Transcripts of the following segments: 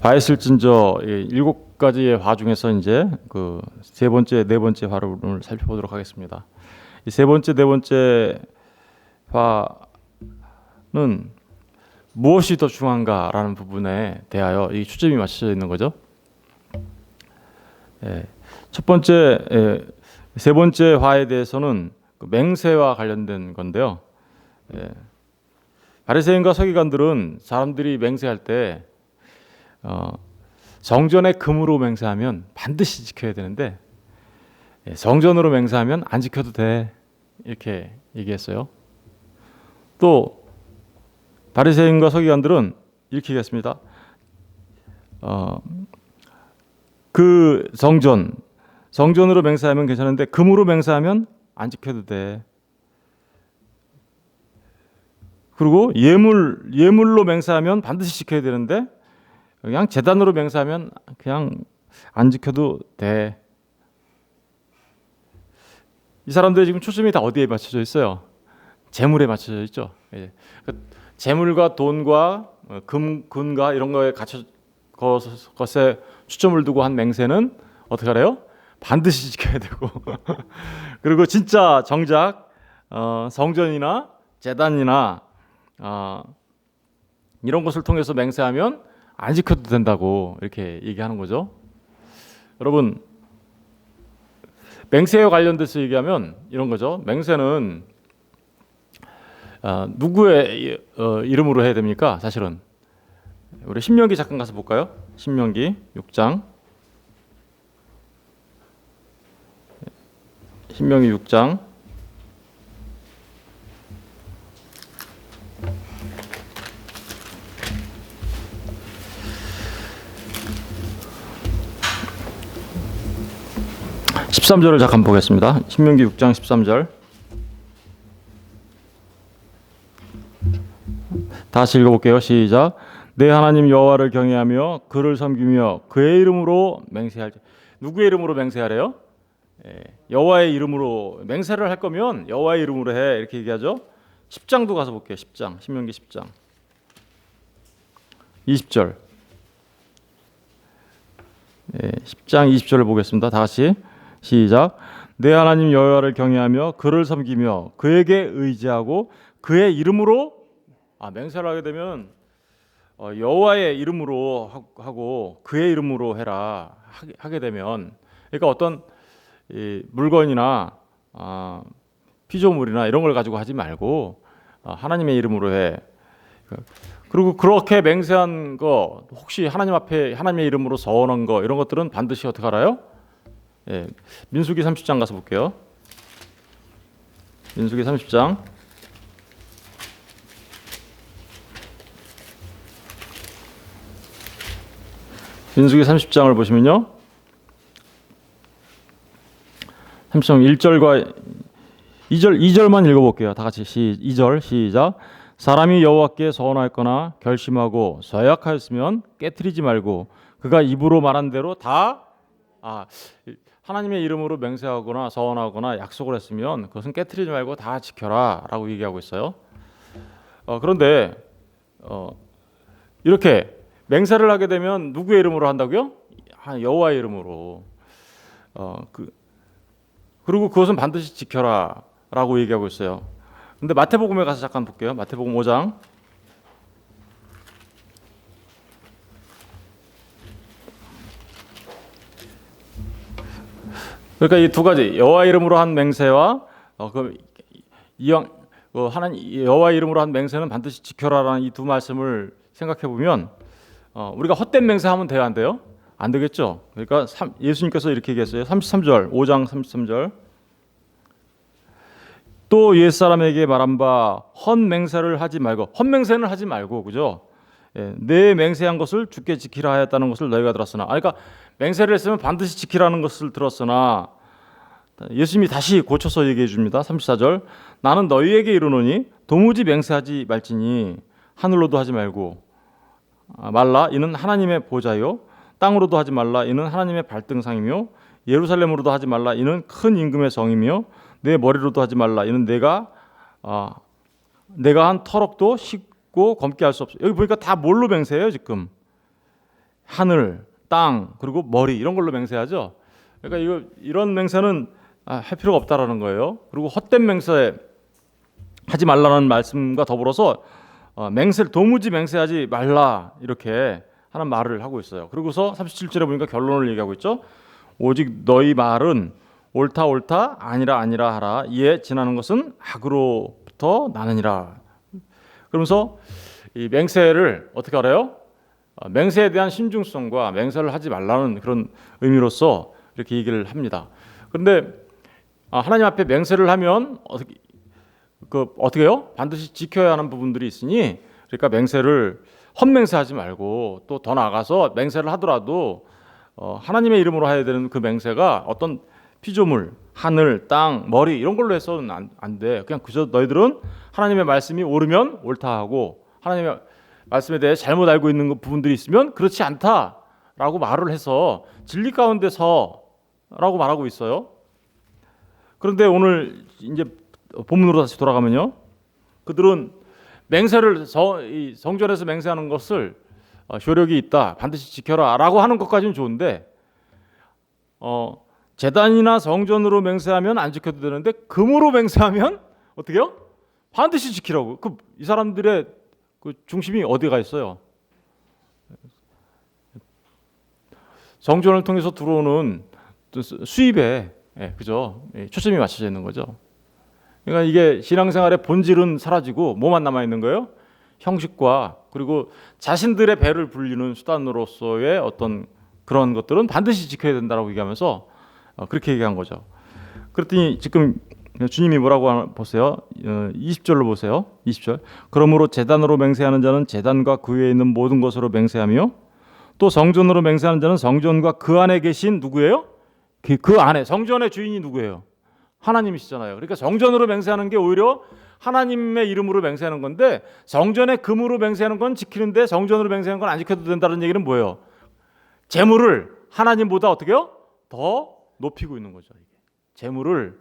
바에슬진저 7가지의 화 중에서 이제 그 세 번째, 네 번째 화를 오늘 살펴보도록 하겠습니다. 이 세 번째, 네 번째 화는 무엇이 더 중요한가라는 부분에 대하여 이 초점이 맞춰져 있는 거죠. 첫 번째, 세 번째 화에 대해서는 그 맹세와 관련된 건데요. 바리새인과 서기관들은 사람들이 맹세할 때 성전의 금으로 맹세하면 반드시 지켜야 되는데 성전으로 맹세하면 안 지켜도 돼, 이렇게 얘기했어요. 또 바리새인과 서기관들은 이렇게 얘기했습니다. 그 성전으로 맹세하면 괜찮은데 금으로 맹세하면 안 지켜도 돼. 그리고 예물로 맹세하면 반드시 지켜야 되는데 그냥 제단으로 맹세하면 그냥 안 지켜도 돼. 이 사람들이 지금 초점이 다 어디에 맞춰져 있어요? 재물에 맞춰져 있죠. 재물과 돈과 금과 이런 거에 것에 초점을 두고 한 맹세는 어떻게 하래요? 반드시 지켜야 되고 그리고 진짜 정작 성전이나 제단이나 이런 것을 통해서 맹세하면 안 지켜도 된다고 이렇게 얘기하는 거죠. 여러분, 맹세에 관련돼서 얘기하면 이런 거죠. 맹세는 누구의 이름으로 해야 됩니까? 사실은 우리 신명기 잠깐 가서 볼까요? 신명기 6장. 신명기 6장 13절을 잠깐 보겠습니다. 신명기 6장 13절. 다시 읽어볼게요. 시작. 내 하나님 여호와를 경외하며 그를 섬기며 그의 이름으로 맹세할지. 누구의 이름으로 맹세하래요? 여호와의 이름으로 맹세를 할 거면 여호와의 이름으로 해, 이렇게 얘기하죠. 10장도 가서 볼게요. 10장. 신명기 10장 20절. 10장 20절을 보겠습니다. 다 같이 시작. 내 하나님 여호와를 경외하며 그를 섬기며 그에게 의지하고 그의 이름으로 맹세를 하게 되면 여호와의 이름으로 하고 그의 이름으로 해라 하게 되면, 그러니까 어떤 물건이나 피조물이나 이런 걸 가지고 하지 말고 하나님의 이름으로 해. 그리고 그렇게 맹세한 거, 혹시 하나님 앞에 하나님의 이름으로 서원한 거, 이런 것들은 반드시 어떻게 알아요? 민수기 30장 가서 볼게요. 민수기 30장 민수기 30장을 보시면요, 30장 1절과 2절만 읽어볼게요. 다 같이 2절 시작. 사람이 여호와께 서원하였거나 결심하고 서약하였으면 깨트리지 말고 그가 입으로 말한 대로 다 하나님의 이름으로 맹세하거나 서원하거나 약속을 했으면 그것은 깨트리지 말고 다 지켜라 라고 얘기하고 있어요. 그런데 이렇게 맹세를 하게 되면 누구의 이름으로 한다고요? 여호와의 이름으로. 그리고 그것은 반드시 지켜라 라고 얘기하고 있어요. 근데 마태복음에 가서 잠깐 볼게요. 마태복음 5장 그러니까 이 두 가지, 여호와 이름으로 한 맹세와 하나님 여호와 이름으로 한 맹세는 반드시 지켜라라는 이 두 말씀을 생각해 보면 우리가 헛된 맹세하면 돼요, 안 돼요? 안 되겠죠. 그러니까 예수님께서 이렇게 얘기했어요. 33절, 5장 33절. 또 옛사람에게 말한 바 헛맹세를 하지 말고, 헛맹세는 하지 말고, 그죠? 내 맹세한 것을 주께 지키라 하였다는 것을 너희가 들었으나, 그러니까 맹세를 했으면 반드시 지키라는 것을 들었으나, 예수님이 다시 고쳐서 얘기해 줍니다. 34절. 나는 너희에게 이르노니 도무지 맹세하지 말지니 하늘로도 하지 말고 말라, 이는 하나님의 보좌요. 땅으로도 하지 말라, 이는 하나님의 발등상이며 예루살렘으로도 하지 말라, 이는 큰 임금의 성이며 내 머리로도 하지 말라, 이는 내가 한 터럭도 씻고 검게 할 수 없어. 여기 보니까 다 뭘로 맹세해요 지금? 하늘, 땅, 그리고 머리 이런 걸로 맹세하죠. 그러니까 이런 맹세는 할 필요가 없다라는 거예요. 그리고 헛된 맹세 하지 말라는 말씀과 더불어서 맹세를 도무지 맹세하지 말라 이렇게 하는 말을 하고 있어요. 그리고서 37절에 보니까 결론을 얘기하고 있죠. 오직 너희 말은 옳다 옳다 아니라 아니라 하라. 이에 지나는 것은 악으로부터 나느니라. 그러면서 이 맹세를 어떻게 알아요? 맹세에 대한 신중성과 맹세를 하지 말라는 그런 의미로서 이렇게 얘기를 합니다. 그런데 하나님 앞에 맹세를 하면 어떻게 해요? 반드시 지켜야 하는 부분들이 있으니 그러니까 맹세를 헛맹세하지 말고 또 더 나아가서 맹세를 하더라도 하나님의 이름으로 해야 되는 그 맹세가 어떤 피조물, 하늘, 땅, 머리 이런 걸로 해서는 안 돼. 그냥 그저 너희들은 하나님의 말씀이 옳으면 옳다 하고 하나님의 말씀에 대해 잘못 알고 있는 부분들이 있으면 그렇지 않다라고 말을 해서 진리 가운데 서라고 말하고 있어요. 그런데 오늘 이제 본문으로 다시 돌아가면요, 그들은 맹세를 성전에서 맹세하는 것을 효력이 있다, 반드시 지켜라라고 하는 것까지는 좋은데 제단이나 성전으로 맹세하면 안 지켜도 되는데 금으로 맹세하면 어떻게요? 반드시 지키라고. 이 사람들의 그 중심이 어디가 있어요? 성전을 통해서 들어오는 수입에 그죠? 초점이 맞춰져 있는 거죠. 그러니까 이게 신앙생활의 본질은 사라지고 뭐만 남아 있는 거예요? 형식과 그리고 자신들의 배를 불리는 수단으로서의 어떤 그런 것들은 반드시 지켜야 된다라고 얘기하면서 그렇게 얘기한 거죠. 그랬더니 지금 주님이 뭐라고 보세요? 20절로 보세요. 20절. 그러므로 제단으로 맹세하는 자는 제단과 그 위에 있는 모든 것으로 맹세하며 또 성전으로 맹세하는 자는 성전과 그 안에 계신 누구예요? 그 안에 성전의 주인이 누구예요? 하나님이시잖아요. 그러니까 성전으로 맹세하는 게 오히려 하나님의 이름으로 맹세하는 건데 성전의 금으로 맹세하는 건 지키는데 성전으로 맹세하는 건 안 지켜도 된다는 얘기는 뭐예요? 재물을 하나님보다 어떻게요? 더 높이고 있는 거죠. 재물을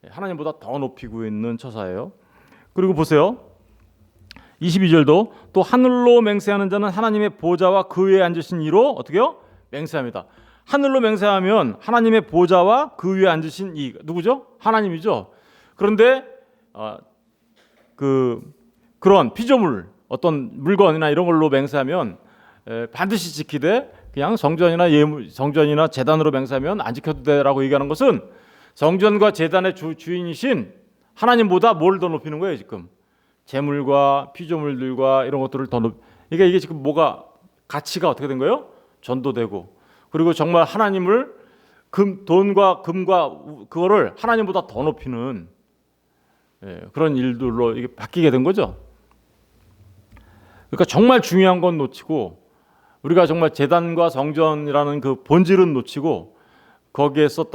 하나님보다 더 높이고 있는 처사예요. 그리고 보세요. 22절도 또 하늘로 맹세하는 자는 하나님의 보좌와 그 위에 앉으신 이로 어떻게요? 맹세합니다. 하늘로 맹세하면 하나님의 보좌와 그 위에 앉으신 이 누구죠? 하나님이죠. 그런데 그런 피조물 어떤 물건이나 이런 걸로 맹세하면 반드시 지키되 그냥 성전이나 제단으로 맹세하면 안 지켜도 돼라고 얘기하는 것은 성전과 제단의 주인이신 하나님보다 뭘 더 높이는 거예요 지금? 재물과 피조물들과 이런 것들을 더 이게 지금 뭐가 가치가 어떻게 된 거예요? 전도되고 그리고 정말 하나님을 돈과 금과 그거를 하나님보다 더 높이는 그런 일들로 이게 바뀌게 된 거죠. 그러니까 정말 중요한 건 놓치고 우리가 정말 제단과 성전이라는 그 본질은 놓치고 거기에서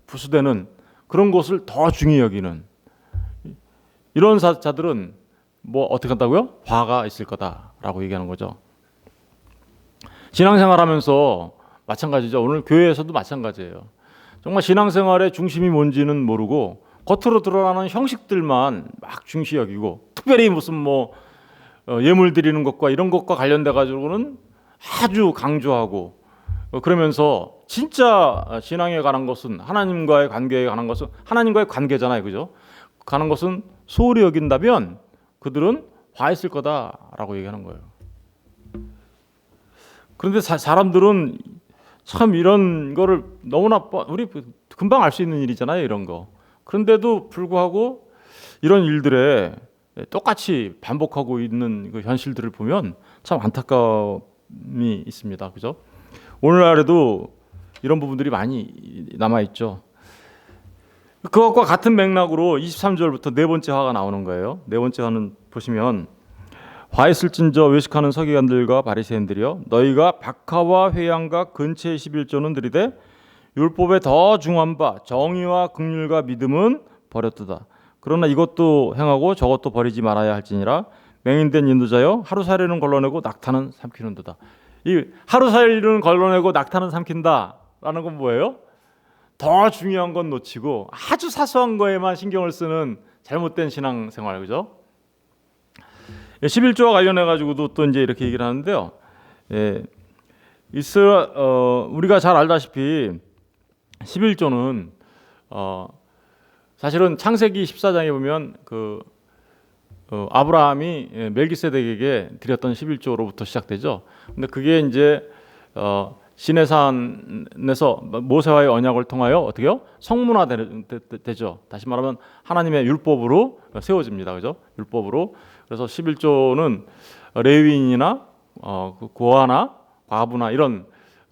부수되는 그런 것을 더 중히 여기는 이런 자들은 뭐 어떻게 한다고요? 화가 있을 거다라고 얘기하는 거죠. 신앙생활하면서 마찬가지죠. 오늘 교회에서도 마찬가지예요. 정말 신앙생활의 중심이 뭔지는 모르고 겉으로 드러나는 형식들만 막 중시 여기고 특별히 무슨 예물 드리는 것과 이런 것과 관련돼 가지고는 아주 강조하고 그러면서 진짜 신앙에 관한 것은 하나님과의 관계에 관한 것은 하나님과의 관계잖아요, 그죠? 가는 것은 소홀히 여긴다면 그들은 화 있을 거다라고 얘기하는 거예요. 그런데 사람들은 참 이런 거를 너무나 우리 금방 알 수 있는 일이잖아요, 이런 거. 그런데도 불구하고 이런 일들에 똑같이 반복하고 있는 그 현실들을 보면 참 안타까움이 있습니다, 그죠? 오늘날에도 이런 부분들이 많이 남아 있죠. 그것과 같은 맥락으로 23절부터 네 번째 화가 나오는 거예요. 네 번째 화는 보시면 화 있을진저 외식하는 서기관들과 바리새인들이여 너희가 박하와 회양과 근처의 11조는 들이되 율법에 더 중한 바 정의와 긍휼과 믿음은 버렸도다. 그러나 이것도 행하고 저것도 버리지 말아야 할지니라. 맹인된 인도자여 하루살이는 걸러내고 낙타는 삼키는도다. 이 하루살이는 걸러내고 낙타는 삼킨다라는 건 뭐예요? 더 중요한 건 놓치고 아주 사소한 거에만 신경을 쓰는 잘못된 신앙생활, 그죠? 11조와 관련해 가지고도 또 이제 이렇게 얘기를 하는데요. 예, 우리가 잘 알다시피 11조는 사실은 창세기 14장에 보면 아브라함이 멜기세덱에게 드렸던 11조로부터 시작되죠. 근데 그게 이제 시내산에서 모세와의 언약을 통하여 어떻게요? 성문화되죠. 다시 말하면 하나님의 율법으로 세워집니다. 그죠? 율법으로. 그래서 11조는 레위인이나 고아나 과부나 이런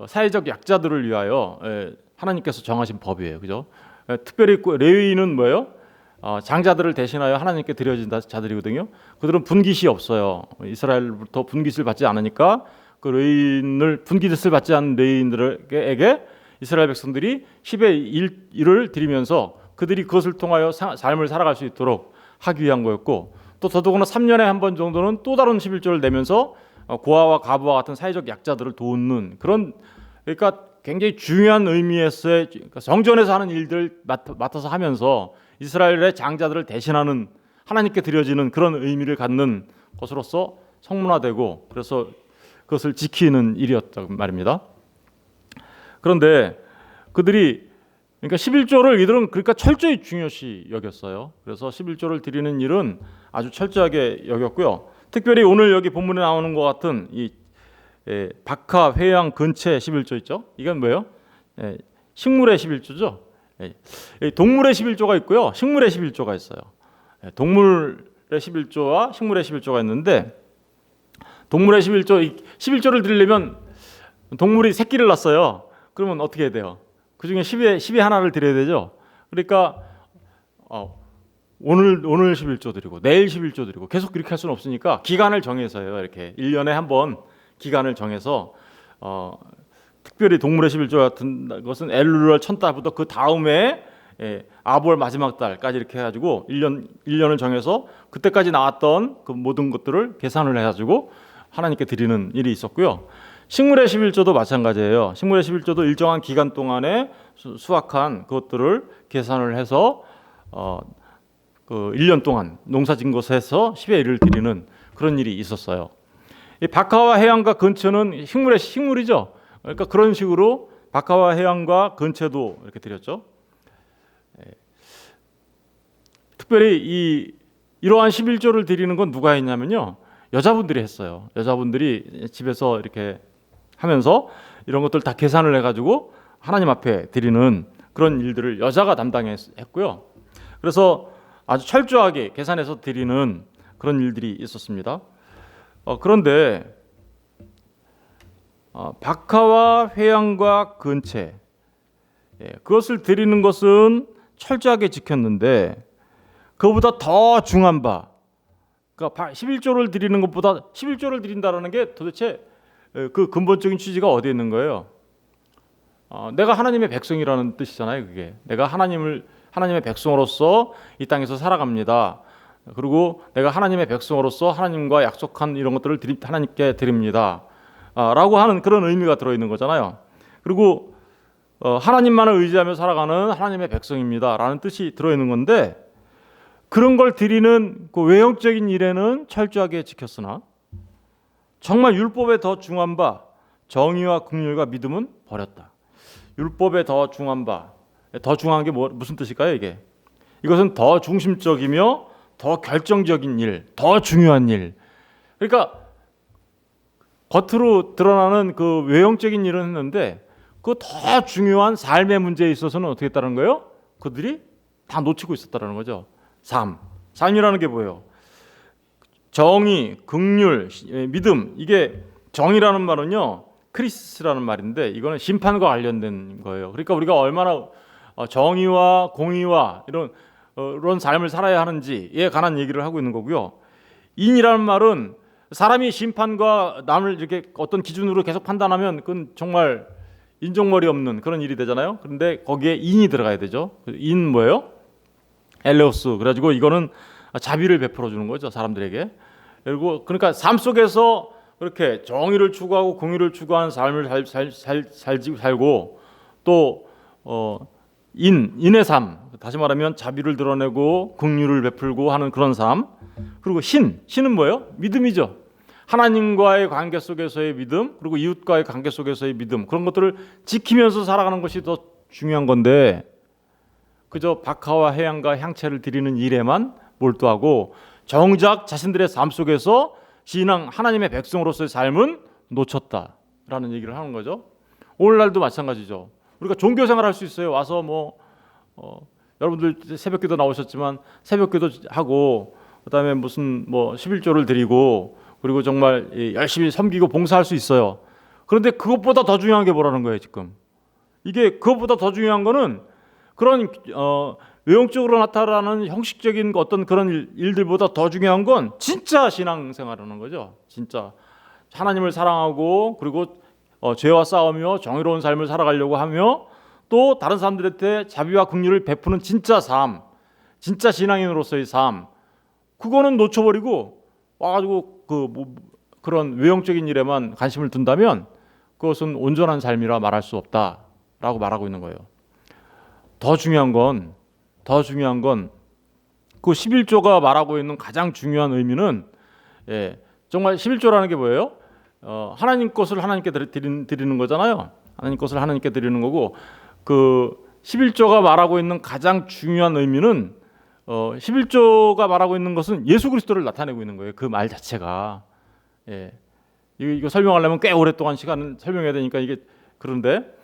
사회적 약자들을 위하여 하나님께서 정하신 법이에요. 그죠? 특별히 레위인은 뭐예요? 장자들을 대신하여 하나님께 드려진 자들이거든요. 그들은 분깃이 없어요. 이스라엘부터 분깃을 받지 않으니까 그 레위인을 분깃을 받지 않은 레위인들에게 이스라엘 백성들이 10의 1을 드리면서 그들이 그것을 통하여 삶을 살아갈 수 있도록 하기 위한 거였고, 또 더더구나 3년에 한 번 정도는 또 다른 11조를 내면서 고아와 과부와 같은 사회적 약자들을 돕는 그런, 그러니까 굉장히 중요한 의미에서의 성전에서 하는 일들을 맡아서 하면서 이스라엘의 장자들을 대신하는 하나님께 드려지는 그런 의미를 갖는 것으로서 성문화되고, 그래서 그것을 지키는 일이었단 말입니다. 그런데 그들이 그러니까 11조를 이들은 그러니까 철저히 중요시 여겼어요. 그래서 11조를 드리는 일은 아주 철저하게 여겼고요. 특별히 오늘 여기 본문에 나오는 것 같은 이 박하 회양 근체 11조 있죠. 이건 뭐예요? 식물의 11조죠. 동물의 11조가 있고요. 식물의 11조가 있어요. 동물의 11조와 식물의 11조가 있는데, 동물의 11조를 드리려면 동물이 새끼를 낳았어요. 그러면 어떻게 해야 돼요? 그 중에 10의 하나를 드려야 되죠. 그러니까 오늘 11조 드리고 내일 11조 드리고 계속 그렇게 할 수는 없으니까 기간을 정해서요. 이렇게 1년에 한 번 기간을 정해서 특별히 동물의 11조 같은 것은 엘룰월 첫달부터 그 다음에 아볼 마지막 달까지 이렇게 해가지고 1년을 정해서 그때까지 나왔던 그 모든 것들을 계산을 해가지고 하나님께 드리는 일이 있었고요. 식물의 11조도 마찬가지예요. 식물의 11조도 일정한 기간 동안에 수확한 그것들을 계산을 해서 그 1년 동안 농사진 것에서 10의 1을 드리는 그런 일이 있었어요. 이 박하와 해안과 근처는 식물이죠. 그러니까 그런 식으로 박하와 해안과 근처도 이렇게 드렸죠. 특별히 이러한 11조를 드리는 건 누가 했냐면요, 여자분들이 했어요. 여자분들이 집에서 이렇게 하면서 이런 것들 다 계산을 해가지고 하나님 앞에 드리는 그런 일들을 여자가 담당했고요. 그래서 아주 철저하게 계산해서 드리는 그런 일들이 있었습니다. 그런데 박하와 회양과 근체, 그것을 드리는 것은 철저하게 지켰는데, 그것보다 더 중요한 바, 그러니까 11조를 드리는 것보다 11조를 드린다라는 게 도대체 그 근본적인 취지가 어디에 있는 거예요? 내가 하나님의 백성이라는 뜻이잖아요. 그게 내가 하나님의 백성으로서 이 땅에서 살아갑니다. 그리고 내가 하나님의 백성으로서 하나님과 약속한 이런 것들을 하나님께 드립니다. 라고 하는 그런 의미가 들어있는 거잖아요. 그리고 하나님만을 의지하며 살아가는 하나님의 백성입니다. 라는 뜻이 들어있는 건데, 그런 걸 드리는 그 외형적인 일에는 철저하게 지켰으나 정말 율법에 더 중요한 바 정의와 긍휼과 믿음은 버렸다. 율법에 더 중요한 바, 더 중요한 게 무슨 뜻일까요? 이것은 더 중심적이며 더 결정적인 일, 더 중요한 일. 그러니까 겉으로 드러나는 그 외형적인 일은 했는데 그 더 중요한 삶의 문제에 있어서는 어떻게 했다는 거예요? 그들이 다 놓치고 있었다는 거죠. 삶이라는 게 뭐예요? 정의, 긍휼, 믿음. 이게 정의라는 말은요, 크리스라는 말인데 이거는 심판과 관련된 거예요. 그러니까 우리가 얼마나 정의와 공의와 이런 삶을 살아야 하는지에 관한 얘기를 하고 있는 거고요. 인이라는 말은 사람이 심판과 남을 이렇게 어떤 기준으로 계속 판단하면 그건 정말 인정머리 없는 그런 일이 되잖아요. 그런데 거기에 인이 들어가야 되죠. 인 뭐예요? 엘레오스. 그래가지고 이거는 자비를 베풀어 주는 거죠, 사람들에게. 그리고 그러니까 삶 속에서 그렇게 정의를 추구하고 공의를 추구하는 삶을 살고, 또 인의 삶, 다시 말하면 자비를 드러내고 긍휼을 베풀고 하는 그런 삶. 그리고 신은 뭐예요? 믿음이죠. 하나님과의 관계 속에서의 믿음, 그리고 이웃과의 관계 속에서의 믿음, 그런 것들을 지키면서 살아가는 것이 더 중요한 건데 그저 박하와 해양과 향채를 드리는 일에만 몰두하고 정작 자신들의 삶 속에서 신앙 하나님의 백성으로서의 삶은 놓쳤다라는 얘기를 하는 거죠. 오늘날도 마찬가지죠. 우리가 종교 생활할 수 있어요. 와서 여러분들 새벽기도 나오셨지만 새벽기도 하고 그다음에 무슨 11조를 드리고 그리고 정말 열심히 섬기고 봉사할 수 있어요. 그런데 그것보다 더 중요한 게 뭐라는 거예요, 지금. 이게 그것보다 더 중요한 거는 그런 외형적으로 나타나는 형식적인 어떤 그런 일들보다 더 중요한 건 진짜 신앙생활하는 거죠. 진짜 하나님을 사랑하고 그리고 죄와 싸우며 정의로운 삶을 살아가려고 하며 또 다른 사람들한테 자비와 긍휼을 베푸는 진짜 삶, 진짜 신앙인으로서의 삶, 그거는 놓쳐버리고 와가지고 그런 외형적인 일에만 관심을 둔다면 그것은 온전한 삶이라 말할 수 없다라고 말하고 있는 거예요. 더 중요한 건 그 11조가 말하고 있는 가장 중요한 의미는 정말 11조라는 게 뭐예요? 하나님 것을 하나님께 드리는 거잖아요. 하나님 것을 하나님께 드리는 거고 그 11조가 말하고 있는 가장 중요한 의미는 11조가 말하고 있는 것은 예수 그리스도를 나타내고 있는 거예요. 그 말 자체가. 이거 설명하려면 꽤 오랫동안 시간을 설명해야 되니까 이게 그런데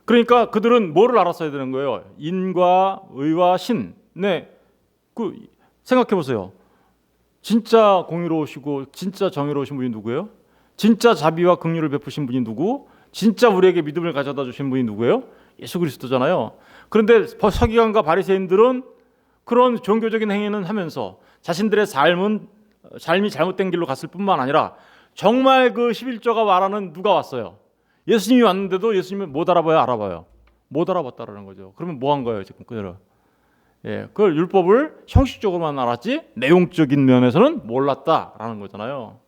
그러니까 그들은 뭐를 알았어야 되는 거예요? 인과 의와 신. 생각해 보세요. 진짜 공의로우시고 진짜 정의로우신 분이 누구예요? 진짜 자비와 긍휼을 베푸신 분이 누구? 진짜 우리에게 믿음을 가져다 주신 분이 누구예요? 예수 그리스도잖아요. 그런데 서기관과 바리새인들은 그런 종교적인 행위는 하면서 자신들의 삶이 잘못된 길로 갔을 뿐만 아니라 정말 그 11조가 말하는 누가 왔어요? 예수님이 왔는데도 예수님을 못 알아봐요, 알아봐요? 못 알아봤다라는 거죠. 그러면 뭐 한 거예요, 지금 그대로? 그걸 율법을 형식적으로만 알았지 내용적인 면에서는 몰랐다라는 거잖아요.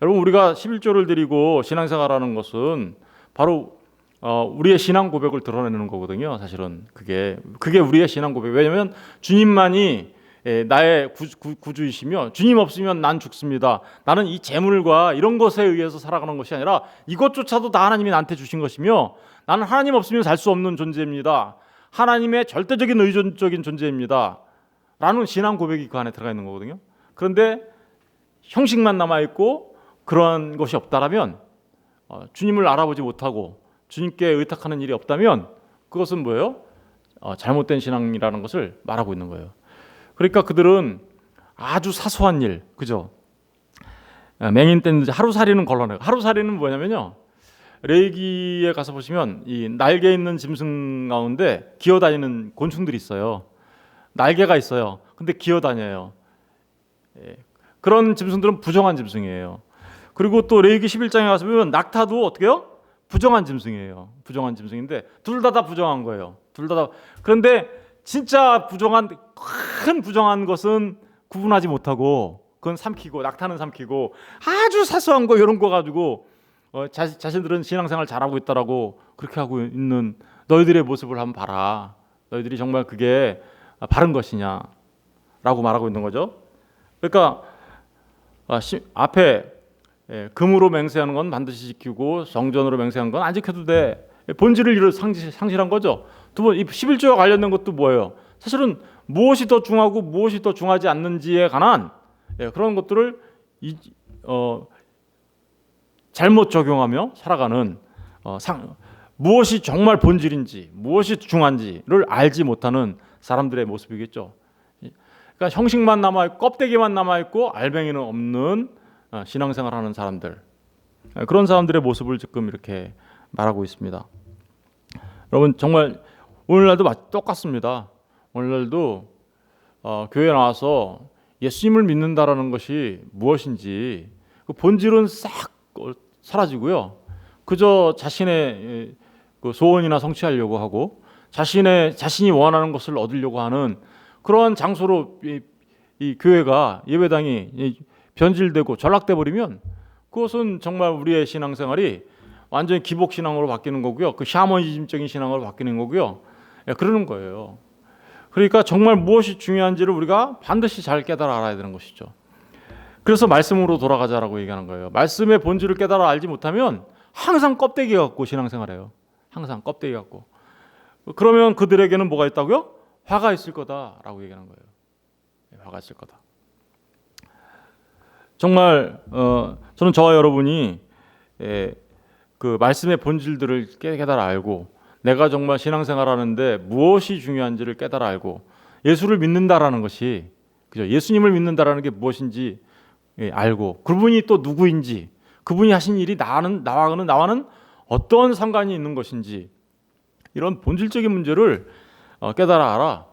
여러분, 우리가 11조를 드리고 신앙생활하는 것은 바로 우리의 신앙 고백을 드러내는 거거든요. 사실은 그게 우리의 신앙 고백. 왜냐하면 주님만이 나의 구주이시며 주님 없으면 난 죽습니다. 나는 이 재물과 이런 것에 의해서 살아가는 것이 아니라 이것조차도 다 하나님이 나한테 주신 것이며 나는 하나님 없으면 살 수 없는 존재입니다. 하나님의 절대적인 의존적인 존재입니다. 라는 신앙 고백이 그 안에 들어가 있는 거거든요. 그런데 형식만 남아있고 그런 것이 없다라면 주님을 알아보지 못하고 주님께 의탁하는 일이 없다면 그것은 뭐예요? 잘못된 신앙이라는 것을 말하고 있는 거예요. 그러니까 그들은 아주 사소한 일, 그죠? 맹인 떼는지 하루살이는 걸러내고, 하루살이는 뭐냐면요, 레위기에 가서 보시면 이 날개 있는 짐승 가운데 기어다니는 곤충들이 있어요. 날개가 있어요. 근데 기어다녀요. 그런 짐승들은 부정한 짐승이에요. 그리고 또 레위기 11장에 가서 보면 낙타도 어떻게요? 부정한 짐승이에요. 부정한 짐승인데 둘 다 부정한 거예요. 둘 다. 그런데 진짜 큰 부정한 것은 구분하지 못하고 그건 삼키고, 낙타는 삼키고 아주 사소한 거 이런 거 가지고 자신들은 신앙생활 잘하고 있다라고 그렇게 하고 있는 너희들의 모습을 한번 봐라. 너희들이 정말 그게 바른 것이냐라고 말하고 있는 거죠. 그러니까 앞에 금으로 맹세하는 건 반드시 지키고 정전으로 맹세하는 건 안 지켜도 돼. 본질을 상실한 거죠. 두 번, 이 11조와 관련된 것도 뭐예요? 사실은 무엇이 더 중하고 무엇이 더 중하지 않는지에 관한 그런 것들을 잘못 적용하며 살아가는 무엇이 정말 본질인지 무엇이 중한지를 알지 못하는 사람들의 모습이겠죠. 그러니까 형식만 남아있고 껍데기만 남아있고 알맹이는 없는 신앙생활하는 사람들, 그런 사람들의 모습을 지금 이렇게 말하고 있습니다. 여러분, 정말 오늘날도 똑같습니다. 오늘날도 교회 나와서 예수님을 믿는다라는 것이 무엇인지 그 본질은 싹 사라지고요. 그저 자신의 그 소원이나 성취하려고 하고 자신이 원하는 것을 얻으려고 하는 그러한 장소로 이 교회가, 예배당이 변질되고 전락돼 버리면 그것은 정말 우리의 신앙생활이 완전히 기복 신앙으로 바뀌는 거고요. 그 샤머니즘적인 신앙으로 바뀌는 거고요. 그러는 거예요. 그러니까 정말 무엇이 중요한지를 우리가 반드시 잘 깨달아 알아야 되는 것이죠. 그래서 말씀으로 돌아가자라고 얘기하는 거예요. 말씀의 본질을 깨달아 알지 못하면 항상 껍데기 갖고 신앙생활해요. 항상 껍데기 갖고. 그러면 그들에게는 뭐가 있다고요? 화가 있을 거다라고 얘기하는 거예요. 화가 있을 거다. 정말 저는 저와 여러분이 그 말씀의 본질들을 깨달아 알고 내가 정말 신앙생활하는데 무엇이 중요한지를 깨달아 알고 예수를 믿는다라는 것이, 그죠? 예수님을 믿는다라는 게 무엇인지 알고 그분이 또 누구인지, 그분이 하신 일이 나와는 어떤 상관이 있는 것인지, 이런 본질적인 문제를 깨달아 알아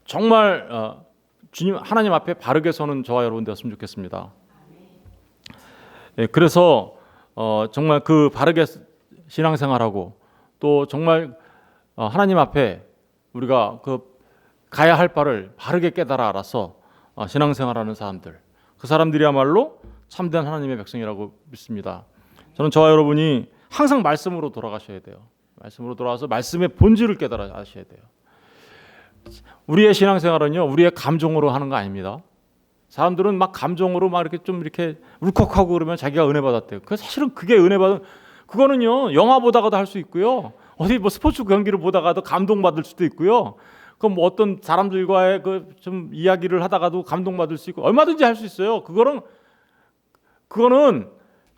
정말 주님 하나님 앞에 바르게 서는 저와 여러분 되었으면 좋겠습니다. 그래서 정말 그 바르게 신앙생활하고 또 정말 하나님 앞에 우리가 그 가야 할 바를 바르게 깨달아 알아서 신앙생활하는 사람들, 그 사람들이야말로 참된 하나님의 백성이라고 믿습니다. 저는 저와 여러분이 항상 말씀으로 돌아가셔야 돼요. 말씀으로 돌아와서 말씀의 본질을 깨달아 아셔야 돼요. 우리의 신앙생활은요, 우리의 감정으로 하는 거 아닙니다. 사람들은 막 감정으로 막 이렇게 좀 이렇게 울컥하고 그러면 자기가 은혜 받았대요. 그 사실은 그게 은혜 받은, 그거는요 영화 보다가도 할 수 있고요, 어디 뭐 스포츠 경기를 보다가도 감동 받을 수도 있고요, 그 뭐 어떤 사람들과의 그 좀 이야기를 하다가도 감동 받을 수 있고 얼마든지 할 수 있어요. 그거는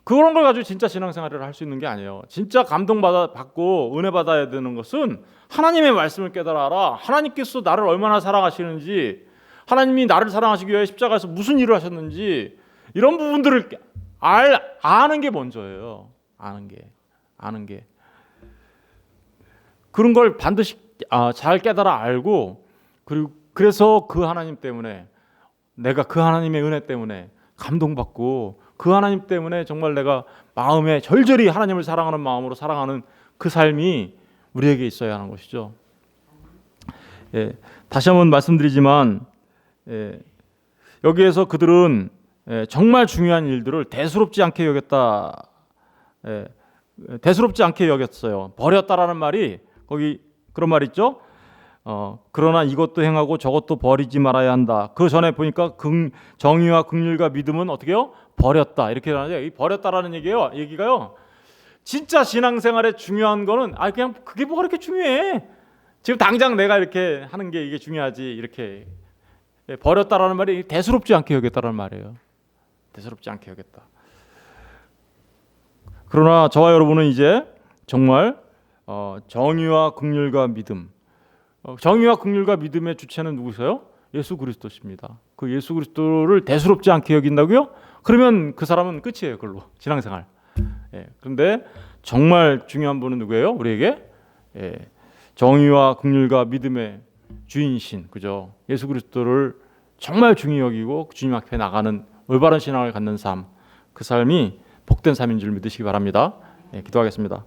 그런 걸 가지고 진짜 신앙생활을 할 수 있는 게 아니에요. 진짜 받고 은혜 받아야 되는 것은 하나님의 말씀을 깨달아 알아. 하나님께서 나를 얼마나 사랑하시는지, 하나님이 나를 사랑하시기 위해 십자가에서 무슨 일을 하셨는지, 이런 부분들을 아는 게 먼저예요. 아는 게. 그런 걸 반드시 잘 깨달아 알고, 그리고 그래서 그 하나님 때문에, 내가 그 하나님의 은혜 때문에 감동받고, 그 하나님 때문에 정말 내가 마음에 절절히 하나님을 사랑하는 마음으로 살아가는 그 삶이 우리에게 있어야 하는 것이죠. 다시 한번 말씀드리지만 여기에서 그들은 정말 중요한 일들을 대수롭지 않게 여겼다. 대수롭지 않게 여겼어요. 버렸다라는 말이 거기 그런 말 있죠. 그러나 이것도 행하고 저것도 버리지 말아야 한다. 그 전에 보니까 정의와 긍휼과 믿음은 어떻게 해요? 버렸다. 이렇게 하는데, 이 버렸다라는 얘기가요. 진짜 신앙생활에 중요한 거는 그냥 그게 뭐가 그렇게 중요해? 지금 당장 내가 이렇게 하는 게 이게 중요하지. 이렇게 버렸다라는 말이 대수롭지 않게 여겼다라는 말이에요. 대수롭지 않게 여겼다. 그러나 저와 여러분은 이제 정말 정의와 긍휼과 믿음, 정의와 긍휼과 믿음의 주체는 누구세요? 예수 그리스도십니다. 그 예수 그리스도를 대수롭지 않게 여긴다고요? 그러면 그 사람은 끝이에요. 그걸로 신앙생활. 그런데 정말 중요한 분은 누구예요? 우리에게 정의와 긍휼과 믿음의 주인이신, 그죠? 예수 그리스도를 정말 중히 여기고 주님 앞에 나가는 올바른 신앙을 갖는 삶, 그 삶이 복된 삶인 줄 믿으시기 바랍니다. 기도하겠습니다.